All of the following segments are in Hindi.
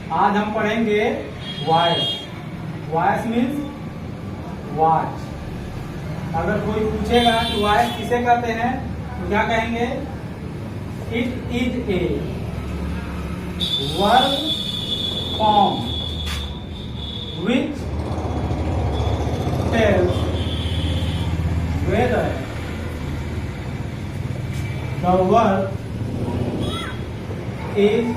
आज हम पढ़ेंगे वॉइस। Voice means watch. अगर कोई पूछेगा कि वॉइस किसे कहते हैं तो क्या कहेंगे? It is a verb form which tells whether the work is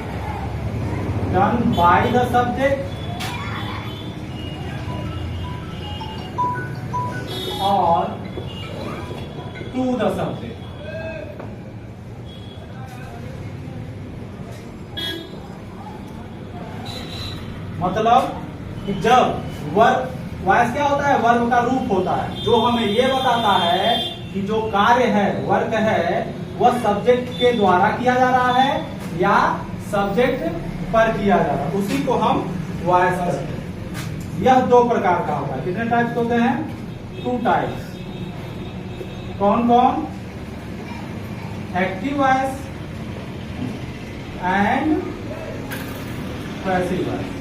done by the subject or to the subject. मतलब कि जब वर्ब, वॉइस क्या होता है? वर्ब का रूप होता है जो हमें ये बताता है कि जो कार्य है, वर्क है, वह सब्जेक्ट के द्वारा किया जा रहा है या सब्जेक्ट पर किया जा रहा है, उसी को हम वॉइस कहते हैं। यह दो प्रकार का होता है। कितने टाइप्स होते हैं? 2 टाइप्स। कौन कौन? Active voice and passive voice.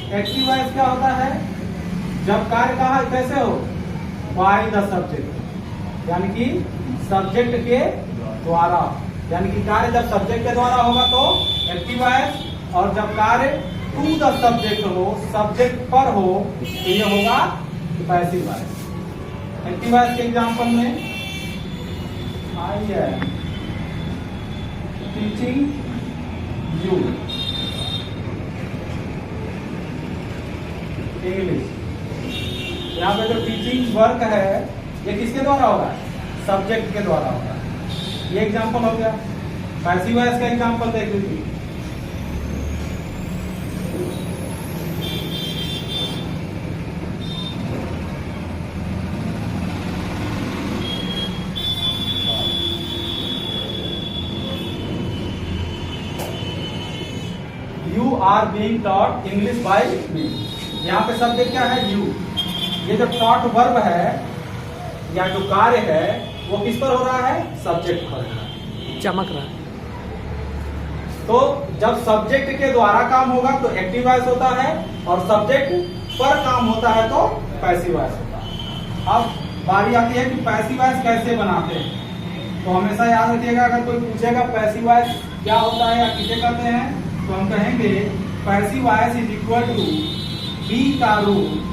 Active voice क्या होता है? जब कार्य कहा कैसे हो? बाय द सब्जेक्ट, यानी कि सब्जेक्ट के द्वारा, यानी कि कार्य जब सब्जेक्ट के द्वारा होगा तो एक्टिव वॉइस, और जब कार्य टू द सब्जेक्ट हो, सब्जेक्ट पर हो, तो ये होगा पैसिव वॉइस। एक्टिव वॉइस के एग्जांपल में I am teaching you English. यहाँ पे जो टीचिंग वर्क है ये किसके द्वारा होगा? सब्जेक्ट के द्वारा होगा। ये एग्जांपल हो गया। पैसिव वॉइस का एग्जांपल देख लीजिए। You are being taught English by me. यहाँ पे सब्जेक्ट क्या है? यू। ये जो टॉट वर्ब है या जो कार्य है वो किस पर हो रहा है? सब्जेक्ट पर हो रहा है, चमक रहा है। तो जब सब्जेक्ट के द्वारा काम होगा तो एक्टिव वॉइस होता है, और सब्जेक्ट पर काम होता है तो पैसिव वॉइस होता है। अब बारी आती है कि पैसिव वॉइस कैसे बनाते हैं। तो हमेशा याद रखिएगा, अगर कोई पूछेगा पैसिव वॉइस क्या होता है या किसे कहते हैं, तो हम कहेंगे passive voice is equal to be का रूट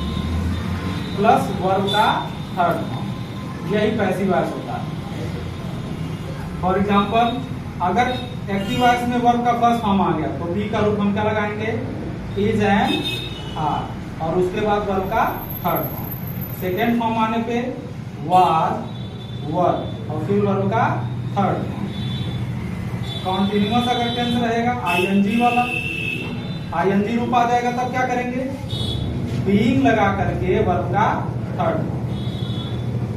प्लस वर्ब का थर्ड फॉर्म। यही पैसिव वॉइस होता है। फॉर एग्जाम्पल, अगर एक्टिव वॉइस में वर्ब का फर्स्ट फॉर्म आ गया तो बी का रूट हम क्या लगाएंगे? इज एंड आर, और उसके बाद वर्ब का थर्ड फॉर्म। सेकेंड फॉर्म आने पे वाज वर्ब, और फिर वर्ब का थर्ड फॉर्म। कॉन्टिन्यूअस अगर टेंस रहेगा आईएनजी वाला, आईएनजी रूप आ जाएगा, तब क्या करेंगे? बीइंग लगा करके वर्ब का थर्ड फॉर्म।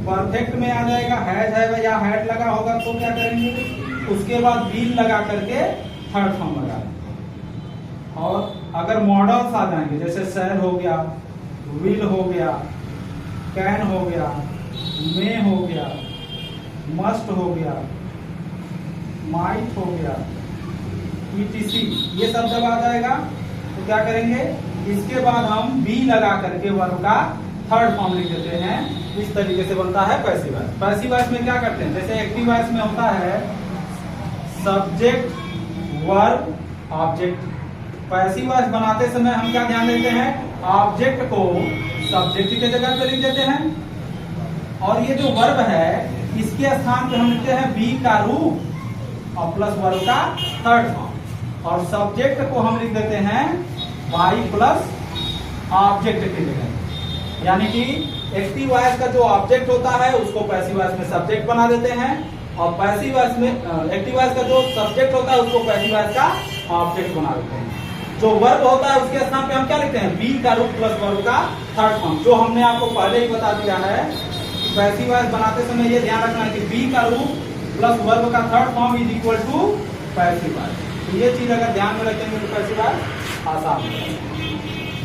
परफेक्ट में आ जाएगा हैज है या हैड लगा होगा तो क्या करेंगे? उसके बाद बीन लगा करके थर्ड फॉर्म लगा। और अगर मॉडल्स आ जाएंगे जैसे शैल हो गया, विल हो गया, कैन हो गया, मे हो गया, मस्ट हो गया, माइट हो गया, ईटीसी, ये सब जब आ जाएगा तो क्या करेंगे? इसके बाद हम बी लगा करके वर्ब का थर्ड फॉर्म लिख देते हैं। इस तरीके से बनता है पैसिव वॉइस। पैसिव वॉइस में क्या करते हैं? जैसे एक्टिव वॉइस में होता है subject verb object. Passive voice बनाते समय हम क्या ध्यान देते हैं? ऑब्जेक्ट को सब्जेक्ट के जगह पे लिख देते हैं, और ये जो वर्ब है इसके स्थान पे हम लिखते हैं बी का रूट और प्लस वर्ब का थर्ड फॉर्म, और सब्जेक्ट को हम लिख देते हैं बाई प्लस ऑब्जेक्ट की जगह। यानी कि एक्टिव वॉइस का जो ऑब्जेक्ट होता है उसको पैसिव वॉइस में सब्जेक्ट बना देते हैं, और पैसिव वॉइस में एक्टिव वॉइस का जो सब्जेक्ट होता है उसको पैसिव वॉइस का ऑब्जेक्ट बना देते हैं। जो वर्ब होता है उसके स्थान पे हम क्या लिखते हैं? बी का रूट प्लस वर्ब का थर्ड फॉर्म, जो हमने आपको पहले ही बता दिया है कि पैसिव वॉइस बनाते समय ये ध्यान रखना है कि बी का रूट प्लस वर्ब का third form is equal to passive voice. तो ये चीज अगर ध्यान में रखेंगे तो पैसिव वॉइस आसान है।